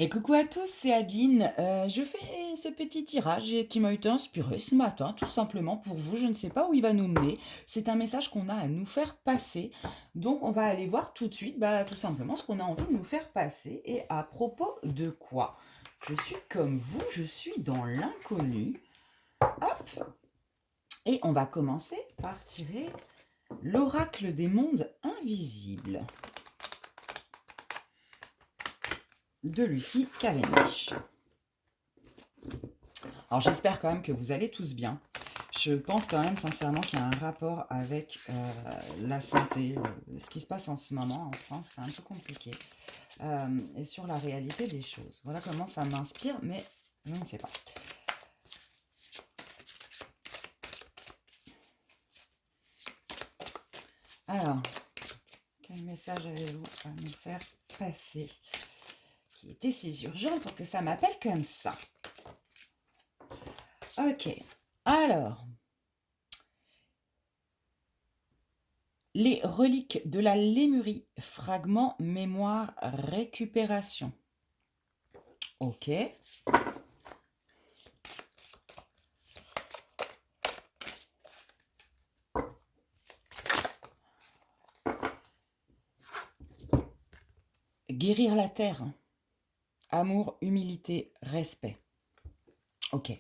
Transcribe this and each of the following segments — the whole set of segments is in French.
Et coucou à tous, c'est Adeline. Je fais ce petit tirage qui m'a été inspiré ce matin, tout simplement pour vous. Je ne sais pas où il va nous mener. C'est un message qu'on a à nous faire passer. Donc, on va aller voir tout de suite, tout simplement, ce qu'on a envie de nous faire passer. Et à propos de quoi? Je suis comme vous, je suis dans l'inconnu. Hop! Et on va commencer par tirer l'oracle des mondes invisibles de Lucie Cavendish. Alors j'espère quand même que vous allez tous bien. Je pense quand même sincèrement qu'il y a un rapport avec la santé. Ce qui se passe en ce moment en France, c'est un peu compliqué. Et sur la réalité des choses. Voilà comment ça m'inspire, mais je ne sais pas. Alors, quel message avez-vous à nous faire passer qui était si urgent pour que ça m'appelle comme ça? Ok, alors, les reliques de la Lémurie, fragment mémoire récupération. Ok. Guérir la terre. Amour, humilité, respect. Ok.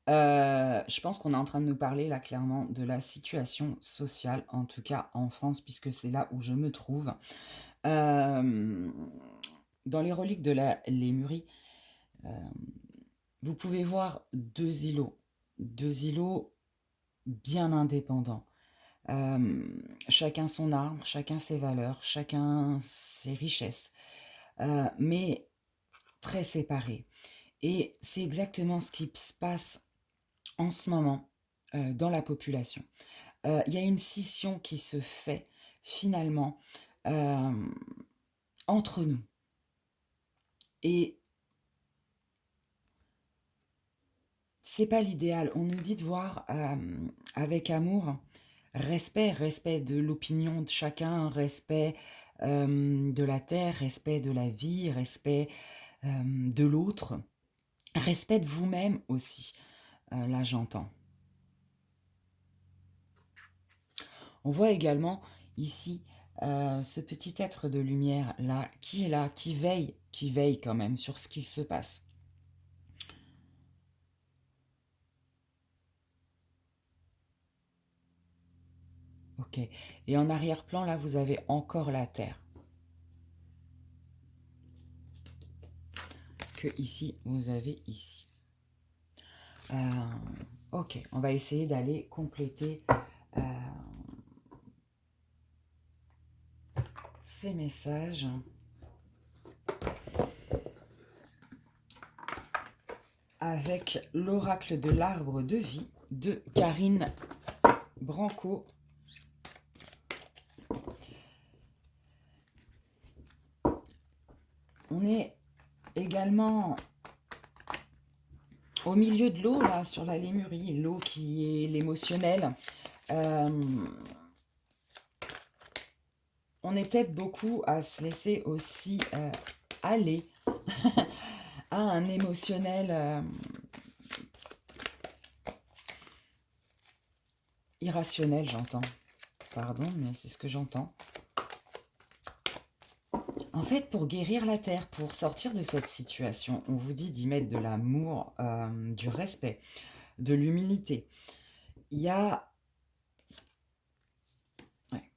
Je pense qu'on est en train de nous parler là clairement de la situation sociale, en tout cas en France, puisque c'est là où je me trouve. Dans les reliques de la Lémurie, vous pouvez voir deux îlots bien indépendants. Chacun son art, chacun ses valeurs, chacun ses richesses, mais très séparés. Et c'est exactement ce qui se passe en ce moment dans la population. Il y a une scission qui se fait finalement entre nous. Et c'est pas l'idéal. On nous dit de voir avec amour, respect de l'opinion de chacun, respect de la terre, respect de la vie, respect de l'autre, respect de vous-même aussi. Là, j'entends. On voit également ici ce petit être de lumière là, qui veille quand même sur ce qui se passe. Ok. Et en arrière-plan, là, vous avez encore la terre. Que ici, vous avez ici. Ok, on va essayer d'aller compléter ces messages. Avec l'oracle de l'arbre de vie de Karine Branco. On est également au milieu de l'eau, là, sur la Lémurie, l'eau qui est l'émotionnel. On est peut-être beaucoup à se laisser aussi aller à un émotionnel irrationnel, j'entends. Pardon, mais c'est ce que j'entends. En fait, pour guérir la terre, pour sortir de cette situation, on vous dit d'y mettre de l'amour, du respect, de l'humilité. Il y a... Ouais.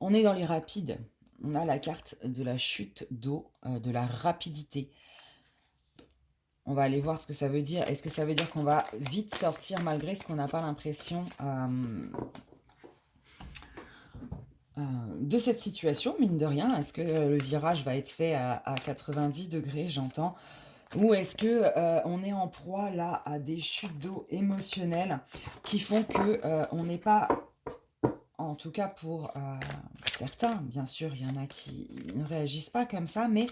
On est dans les rapides. On a la carte de la chute d'eau, de la rapidité. On va aller voir ce que ça veut dire. Est-ce que ça veut dire qu'on va vite sortir malgré ce qu'on n'a pas l'impression de cette situation, mine de rien? Est-ce que le virage va être fait à 90 degrés, j'entends? Ou est-ce que on est en proie là à des chutes d'eau émotionnelles qui font que on n'est pas, en tout cas pour certains, bien sûr, il y en a qui ne réagissent pas comme ça, mais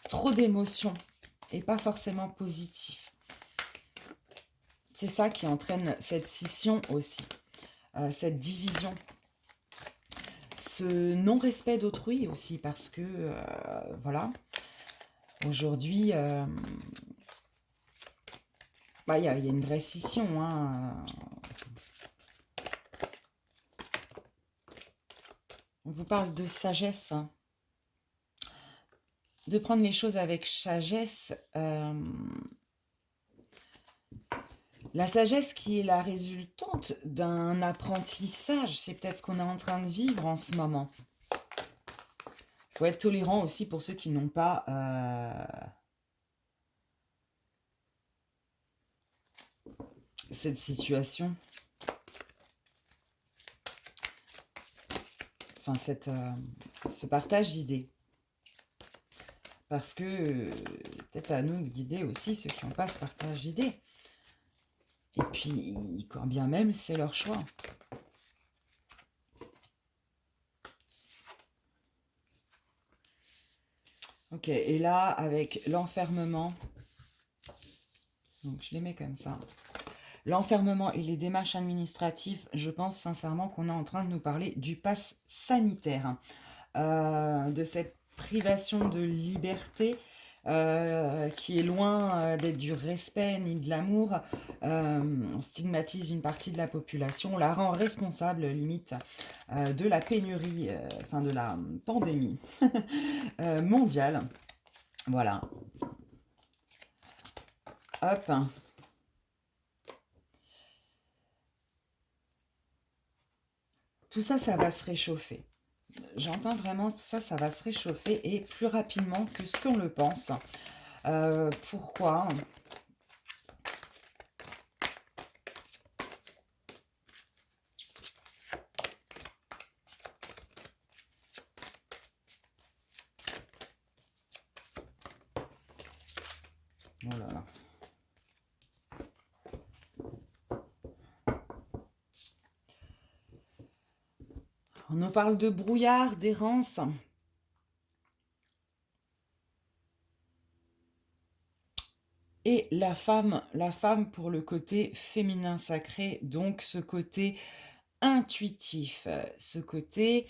trop d'émotions et pas forcément positif. C'est ça qui entraîne cette scission aussi, cette division. ce non-respect d'autrui aussi, parce que, voilà, aujourd'hui, bah, il y a une vraie scission, hein. On vous parle de sagesse, hein. De prendre les choses avec sagesse. La sagesse qui est la résultante d'un apprentissage, c'est peut-être ce qu'on est en train de vivre en ce moment. Il faut être tolérant aussi pour ceux qui n'ont pas cette situation. Enfin, ce partage d'idées. Parce que peut-être à nous de guider aussi ceux qui n'ont pas ce partage d'idées. Et puis, quand bien même, c'est leur choix. Ok, et là, avec l'enfermement, donc je les mets comme ça. L'enfermement et les démarches administratives, je pense sincèrement qu'on est en train de nous parler du pass sanitaire, de cette privation de liberté qui est loin d'être du respect ni de l'amour. On stigmatise une partie de la population, on la rend responsable limite de la pénurie, enfin de la pandémie mondiale. Voilà. Hop. Tout ça, ça va se réchauffer. J'entends vraiment tout ça, ça va se réchauffer et plus rapidement que ce qu'on le pense. Pourquoi ? Oh là là. On nous parle de brouillard, d'errance. Et la femme pour le côté féminin sacré, donc ce côté intuitif, ce côté,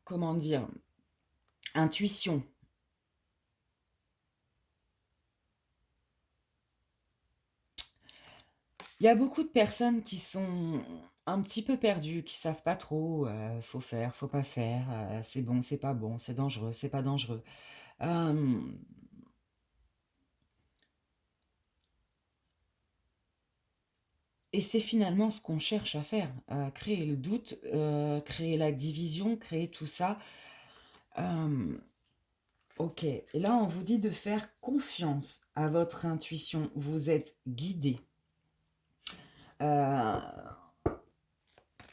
comment dire, intuition. Il y a beaucoup de personnes qui sont un petit peu perdues, qui savent pas trop, faut faire, faut pas faire, c'est bon, c'est pas bon, c'est dangereux, c'est pas dangereux. Et c'est finalement ce qu'on cherche à faire, créer le doute, créer la division, créer tout ça. Ok, et là on vous dit de faire confiance à votre intuition, vous êtes guidé.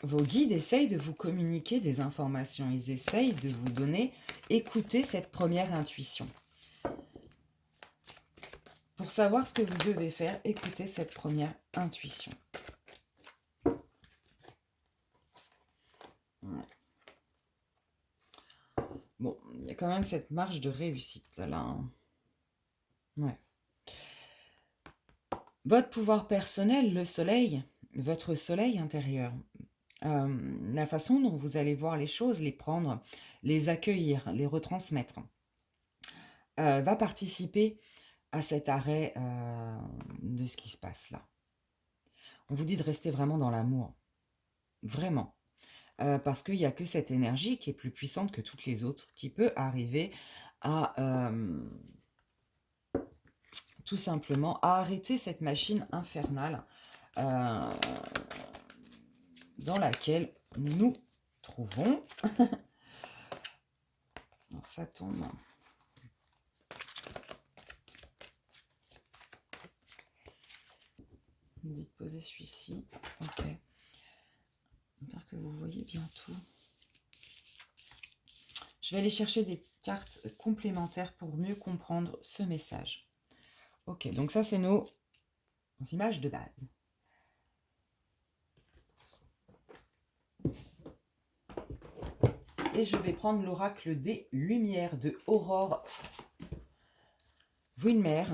Vos guides essayent de vous communiquer des informations, ils essayent de vous donner, écoutez cette première intuition. Pour savoir ce que vous devez faire, écoutez cette première intuition. Ouais. Bon, il y a quand même cette marge de réussite là. Hein. Ouais. Votre pouvoir personnel, le soleil, votre soleil intérieur, la façon dont vous allez voir les choses, les prendre, les accueillir, les retransmettre, va participer à cet arrêt de ce qui se passe là. On vous dit de rester vraiment dans l'amour. Vraiment. Parce qu'il n'y a que cette énergie qui est plus puissante que toutes les autres, qui peut arriver à tout simplement à arrêter cette machine infernale dans laquelle nous nous trouvons. Alors ça tombe. On me dit de poser celui-ci. Ok. J'espère que vous voyez bien tout. Je vais aller chercher des cartes complémentaires pour mieux comprendre ce message. Ok, donc ça c'est nos images de base. Et je vais prendre l'oracle des Lumières de Aurore Winmer.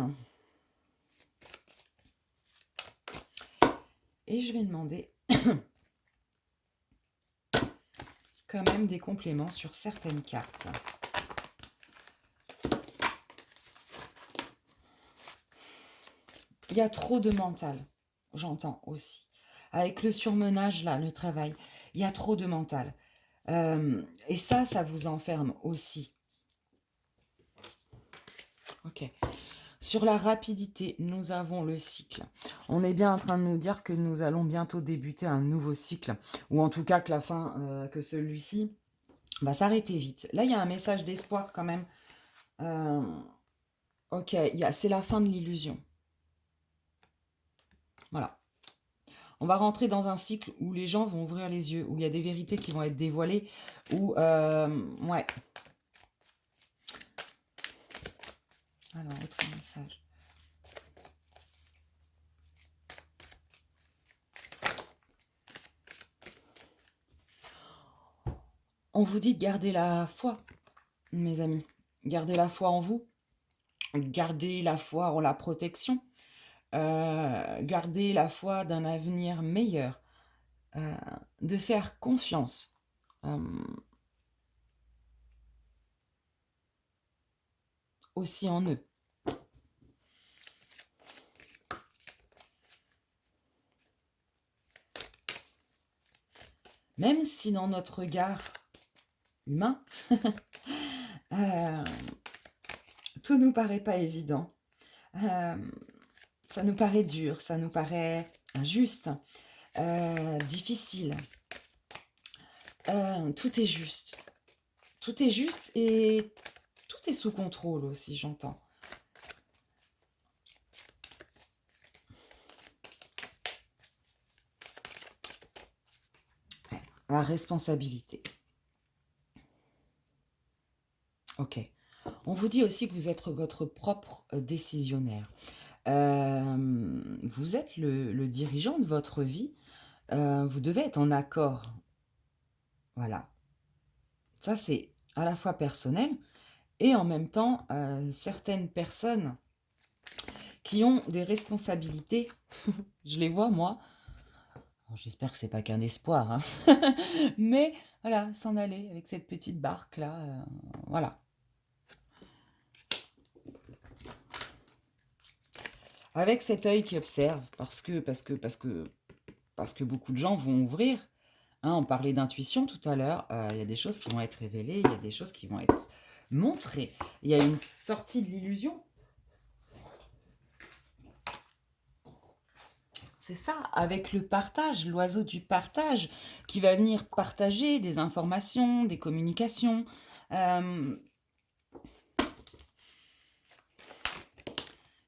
Et je vais demander quand même des compléments sur certaines cartes. Il y a trop de mental, j'entends aussi. Avec le surmenage, là, le travail, il y a trop de mental. Et ça vous enferme aussi. Ok. Sur la rapidité, nous avons le cycle. On est bien en train de nous dire que nous allons bientôt débuter un nouveau cycle, ou en tout cas que la fin, que celui-ci va s'arrêter vite. Là, il y a un message d'espoir quand même. Ok, c'est la fin de l'illusion. Voilà. On va rentrer dans un cycle où les gens vont ouvrir les yeux, où il y a des vérités qui vont être dévoilées, où... ouais. Alors, autre message. On vous dit de garder la foi, mes amis. Gardez la foi en vous. Gardez la foi en la protection. Gardez la foi d'un avenir meilleur. De faire confiance. Aussi en eux. Même si dans notre regard humain, tout nous paraît pas évident. Ça nous paraît dur, ça nous paraît injuste, difficile. Tout est juste. Tout est juste et tout est sous contrôle aussi, j'entends. La responsabilité. Ok. On vous dit aussi que vous êtes votre propre décisionnaire. Vous êtes le dirigeant de votre vie. Vous devez être en accord. Voilà. Ça, c'est à la fois personnel et en même temps, certaines personnes qui ont des responsabilités, je les vois, moi. J'espère que c'est pas qu'un espoir, hein. Mais voilà, s'en aller avec cette petite barque-là, voilà. Avec cet œil qui observe, parce que beaucoup de gens vont ouvrir. Hein, on parlait d'intuition tout à l'heure. Il y a des choses qui vont être révélées, il y a des choses qui vont être montrées. Il y a une sortie de l'illusion. C'est ça, avec le partage, l'oiseau du partage, qui va venir partager des informations, des communications. Il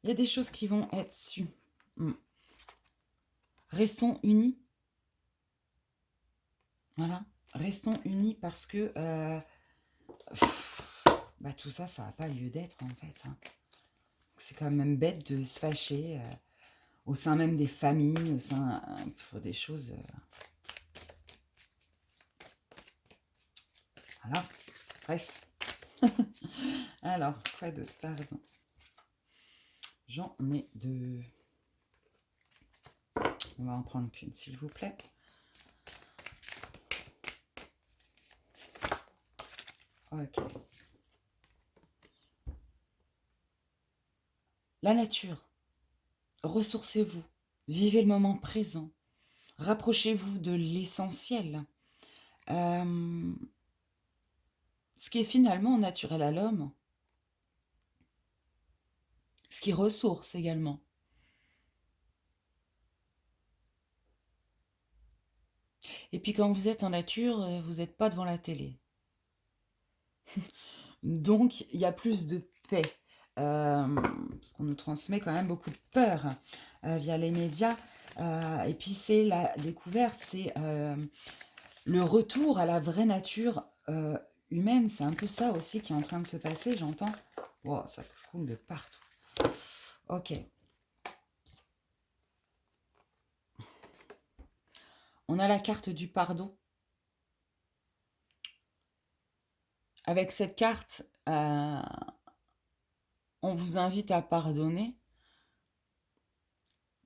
y a des choses qui vont être sues. Restons unis. Voilà, restons unis parce que tout ça, ça n'a pas lieu d'être en fait. Hein. C'est quand même bête de se fâcher au sein même des familles, au sein pour des choses. Voilà, bref. Alors, quoi d'autre, pardon. J'en ai deux. On va en prendre qu'une, s'il vous plaît. Ok. La nature. Ressourcez-vous. Vivez le moment présent. Rapprochez-vous de l'essentiel. Ce qui est finalement naturel à l'homme. Ce qui ressource également. Et puis quand vous êtes en nature, vous n'êtes pas devant la télé. Donc il y a plus de paix. Parce qu'on nous transmet quand même beaucoup de peur via les médias. Et puis c'est la découverte, c'est le retour à la vraie nature humaine. C'est un peu ça aussi qui est en train de se passer, j'entends. Wow, ça coule de partout. Ok. On a la carte du pardon. Avec cette carte, on vous invite à pardonner.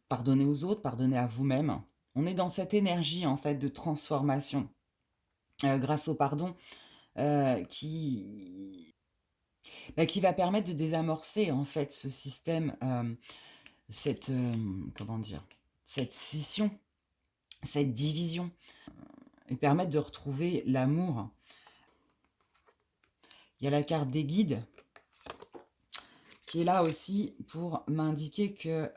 Pardonner aux autres, pardonner à vous-même. On est dans cette énergie, en fait, de transformation. grâce au pardon, qui, bah, qui va permettre de désamorcer, en fait, ce système, comment dire? Cette scission, cette division et permettre de retrouver l'amour. Il y a la carte des guides qui est là aussi pour m'indiquer que,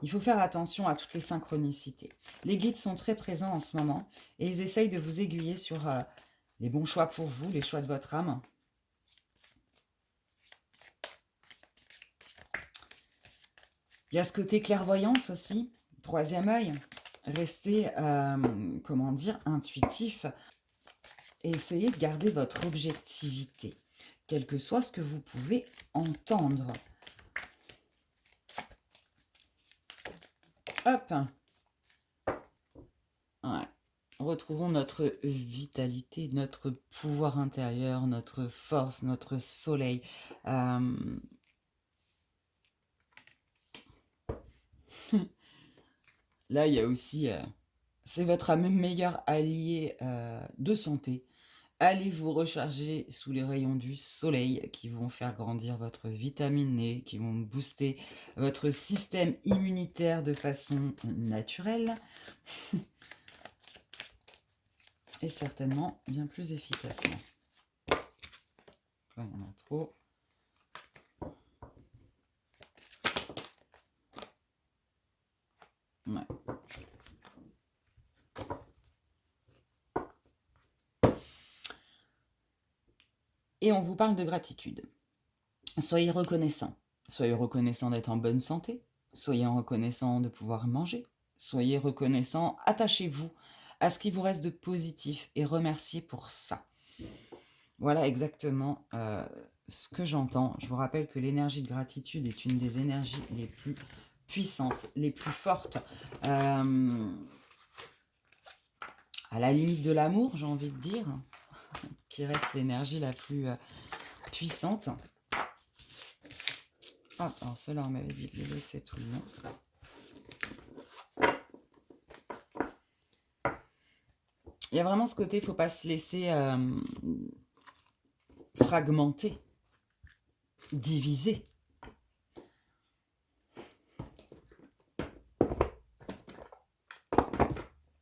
il faut faire attention à toutes les synchronicités. Les guides sont très présents en ce moment et ils essayent de vous aiguiller sur, les bons choix pour vous, les choix de votre âme. Il y a ce côté clairvoyance aussi, troisième œil. Restez, comment dire, intuitif et essayez de garder votre objectivité, quel que soit ce que vous pouvez entendre. Hop! Ouais. Retrouvons notre vitalité, notre pouvoir intérieur, notre force, notre soleil. Là, il y a aussi, c'est votre meilleur allié de santé. Allez vous recharger sous les rayons du soleil qui vont faire grandir votre vitamine D, qui vont booster votre système immunitaire de façon naturelle et certainement bien plus efficacement. Là, il y en a trop. Ouais. Et on vous parle de gratitude. Soyez reconnaissant. Soyez reconnaissant d'être en bonne santé. Soyez reconnaissant de pouvoir manger. Soyez reconnaissant, attachez-vous à ce qui vous reste de positif et remerciez pour ça. Voilà exactement ce que j'entends. Je vous rappelle que l'énergie de gratitude est une des énergies les plus puissantes, les plus fortes, à la limite de l'amour, j'ai envie de dire, qui reste l'énergie la plus puissante. Ah, alors ceux-là, on m'avait dit de les laisser tout le long. Il y a vraiment ce côté, il ne faut pas se laisser fragmenter, diviser.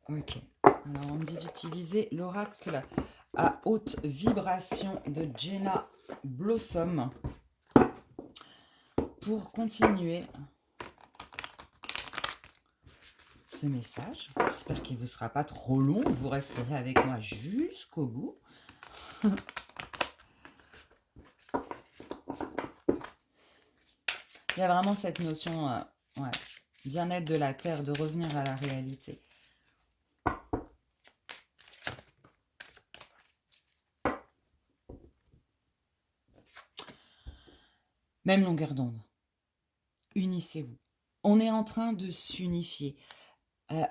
Ok. Alors, on me dit d'utiliser l'oracle à haute vibration de Jenna Blossom pour continuer ce message. J'espère qu'il ne vous sera pas trop long. Vous resterez avec moi jusqu'au bout. Il y a vraiment cette notion, ouais, bien-être de la Terre, de revenir à la réalité. Même longueur d'onde. Unissez-vous. On est en train de s'unifier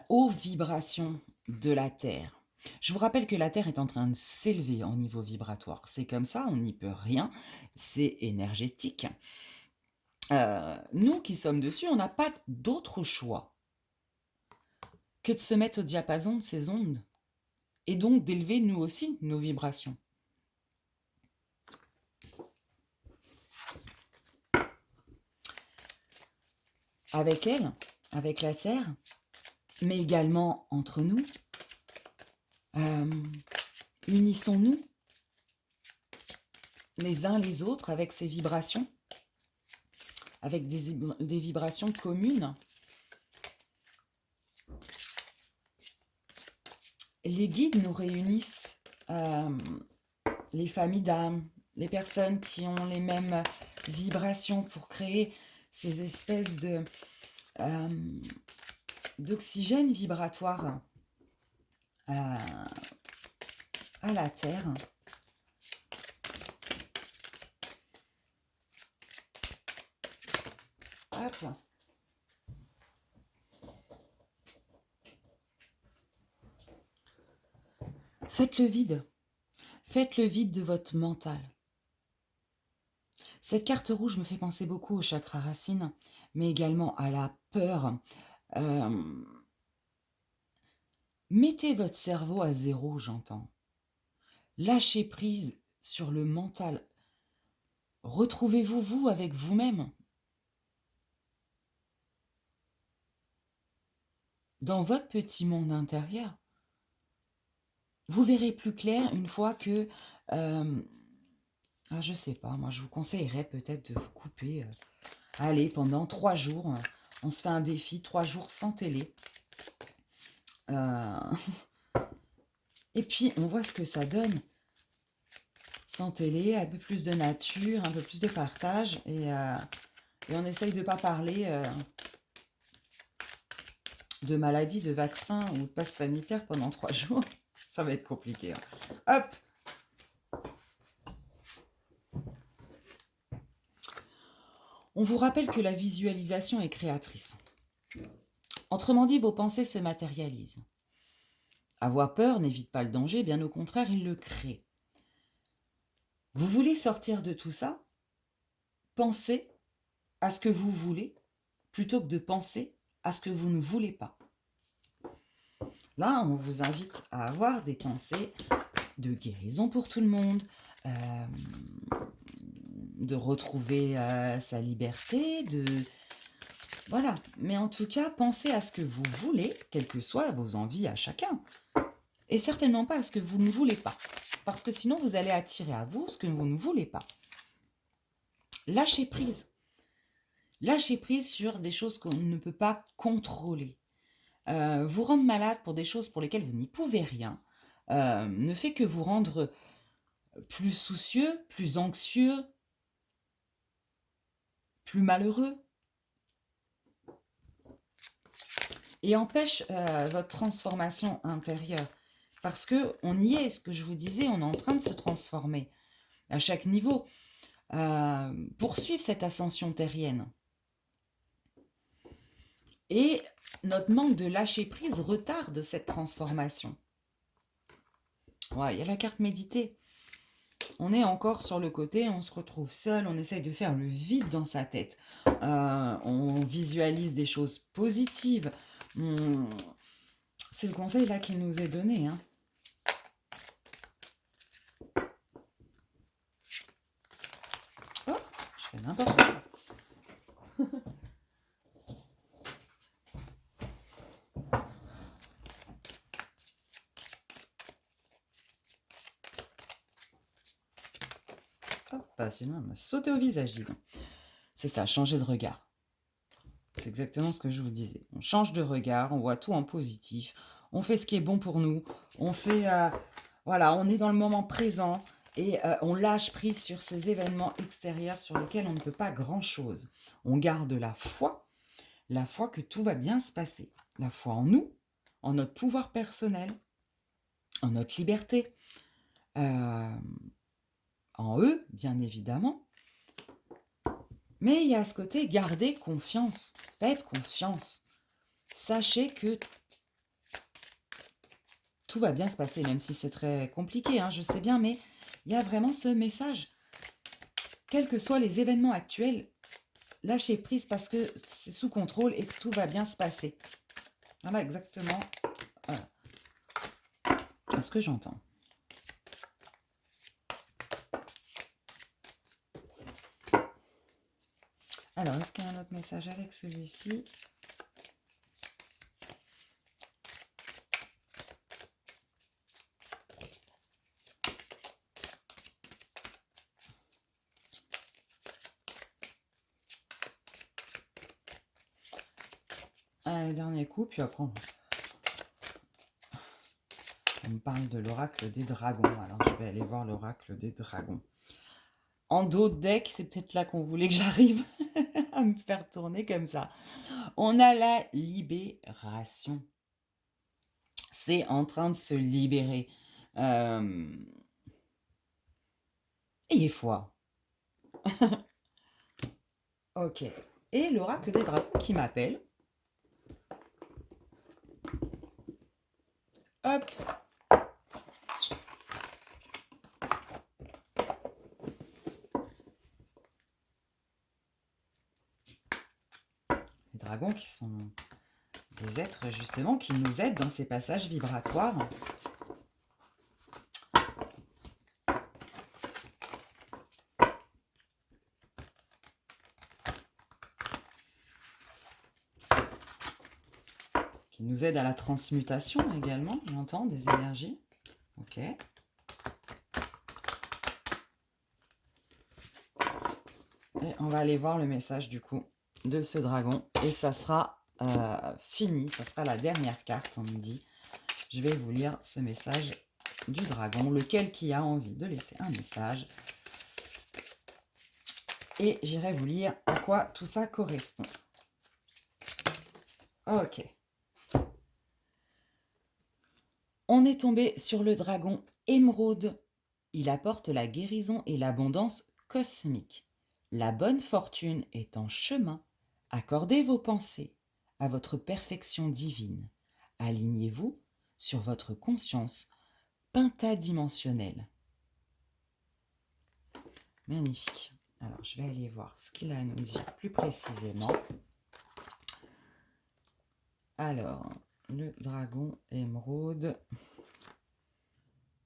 aux vibrations de la Terre. Je vous rappelle que la Terre est en train de s'élever en niveau vibratoire. C'est comme ça, on n'y peut rien. C'est énergétique. Nous qui sommes dessus, on n'a pas d'autre choix que de se mettre au diapason de ces ondes et donc d'élever nous aussi nos vibrations. Avec elle, avec la Terre, mais également entre nous. Unissons-nous les uns les autres avec ces vibrations, avec des vibrations communes. Les guides nous réunissent, les familles d'âmes, les personnes qui ont les mêmes vibrations pour créer ces espèces de d'oxygène vibratoire à la Terre. Hop. Faites le vide. Faites le vide de votre mental. Cette carte rouge me fait penser beaucoup au chakra racine, mais également à la peur. Mettez votre cerveau à zéro, j'entends. Lâchez prise sur le mental. Retrouvez-vous, vous, avec vous-même. Dans votre petit monde intérieur. Vous verrez plus clair une fois que... je sais pas, moi je vous conseillerais peut-être de vous couper. Allez, pendant 3 jours, on se fait un défi, 3 jours sans télé. Et puis on voit ce que ça donne. Sans télé, un peu plus de nature, un peu plus de partage. Et on essaye de ne pas parler de maladies, de vaccins ou de passe sanitaire pendant 3 jours. Ça va être compliqué. Hop! On vous rappelle que la visualisation est créatrice. Autrement dit, vos pensées se matérialisent. Avoir peur n'évite pas le danger, bien au contraire, il le crée. Vous voulez sortir de tout ça? Pensez à ce que vous voulez plutôt que de penser à ce que vous ne voulez pas. Là, on vous invite à avoir des pensées de guérison pour tout le monde, de retrouver sa liberté, voilà. Mais en tout cas, pensez à ce que vous voulez, quelles que soient vos envies à chacun. Et certainement pas à ce que vous ne voulez pas. Parce que sinon, vous allez attirer à vous ce que vous ne voulez pas. Lâchez prise. Lâchez prise sur des choses qu'on ne peut pas contrôler. Vous rendre malade pour des choses pour lesquelles vous n'y pouvez rien ne fait que vous rendre plus soucieux, plus anxieux, plus malheureux. Et empêche votre transformation intérieure. Parce qu'on y est, ce que je vous disais, on est en train de se transformer à chaque niveau. Poursuivre cette ascension terrienne. Et notre manque de lâcher prise retarde cette transformation. Ouais, il y a la carte méditer. On est encore sur le côté, on se retrouve seul, on essaye de faire le vide dans sa tête. On visualise des choses positives. C'est le conseil là qui nous est donné. Hein. Oh, je fais n'importe quoi. Sinon, elle m'a sauté au visage, dis donc. C'est ça, changer de regard. C'est exactement ce que je vous disais. On change de regard, on voit tout en positif, on fait ce qui est bon pour nous, on fait... voilà, on est dans le moment présent et on lâche prise sur ces événements extérieurs sur lesquels on ne peut pas grand-chose. On garde la foi que tout va bien se passer. La foi en nous, en notre pouvoir personnel, en notre liberté, en eux, bien évidemment. Mais il y a ce côté, gardez confiance, faites confiance. Sachez que tout va bien se passer, même si c'est très compliqué, hein, je sais bien, mais il y a vraiment ce message. Quels que soient les événements actuels, lâchez prise parce que c'est sous contrôle et que tout va bien se passer. Voilà exactement ce que j'entends. Alors, est-ce qu'il y a un autre message avec celui-ci ? Un dernier coup, puis après on me parle de l'oracle des dragons. Alors, je vais aller voir l'oracle des dragons. En dos de deck, c'est peut-être là qu'on voulait que j'arrive à me faire tourner comme ça. On a la libération. C'est en train de se libérer. Ayez foi. Ok. Et l'oracle des dragons qui m'appelle. Hop. Les dragons qui sont des êtres justement qui nous aident dans ces passages vibratoires. Qui nous aident à la transmutation également, j'entends, des énergies. Ok. Et on va aller voir le message du coup de ce dragon. Et ça sera fini, ça sera la dernière carte, on me dit. Je vais vous lire ce message du dragon, lequel qui a envie de laisser un message. Et j'irai vous lire à quoi tout ça correspond. Ok. On est tombé sur le dragon émeraude. Il apporte la guérison et l'abondance cosmique. La bonne fortune est en chemin. Accordez vos pensées à votre perfection divine. Alignez-vous sur votre conscience pentadimensionnelle. Magnifique. Alors, je vais aller voir ce qu'il a à nous dire plus précisément. Alors, le dragon émeraude.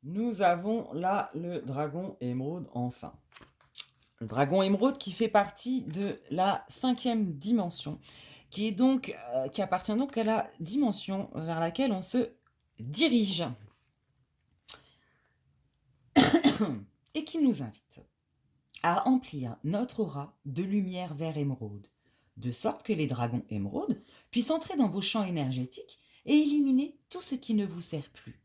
Nous avons là le dragon émeraude, enfin. Le dragon émeraude qui fait partie de la 5e dimension, qui appartient donc à la dimension vers laquelle on se dirige. Et qui nous invite à emplir notre aura de lumière vert émeraude, de sorte que les dragons émeraudes puissent entrer dans vos champs énergétiques et éliminer tout ce qui ne vous sert plus.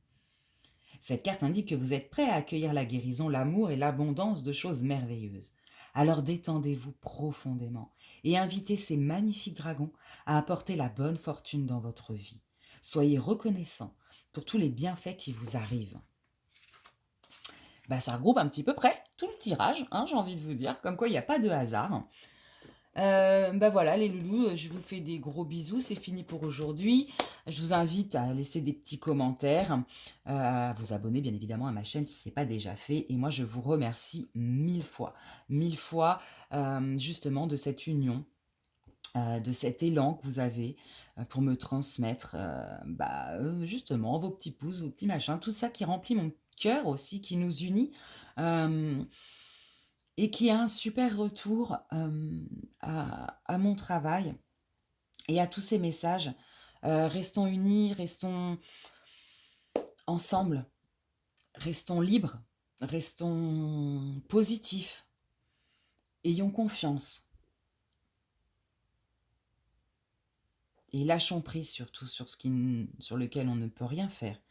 Cette carte indique que vous êtes prêt à accueillir la guérison, l'amour et l'abondance de choses merveilleuses. Alors détendez-vous profondément et invitez ces magnifiques dragons à apporter la bonne fortune dans votre vie. Soyez reconnaissants pour tous les bienfaits qui vous arrivent. Ça regroupe un petit peu près tout le tirage, j'ai envie de vous dire, comme quoi il n'y a pas de hasard. Voilà les loulous, je vous fais des gros bisous, c'est fini pour aujourd'hui. Je vous invite à laisser des petits commentaires, à vous abonner bien évidemment à ma chaîne si ce n'est pas déjà fait. Et moi je vous remercie mille fois, justement de cette union, de cet élan que vous avez pour me transmettre justement vos petits pouces, vos petits machins, tout ça qui remplit mon cœur aussi, qui nous unit. Et qui a un super retour à mon travail et à tous ces messages. Restons unis, restons ensemble, restons libres, restons positifs, ayons confiance. Et lâchons prise surtout sur lequel on ne peut rien faire.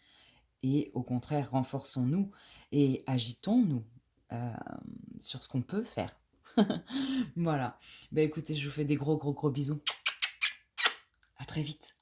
Et au contraire, renforçons-nous et agitons-nous sur ce qu'on peut faire. Voilà. Écoutez, je vous fais des gros bisous. À très vite.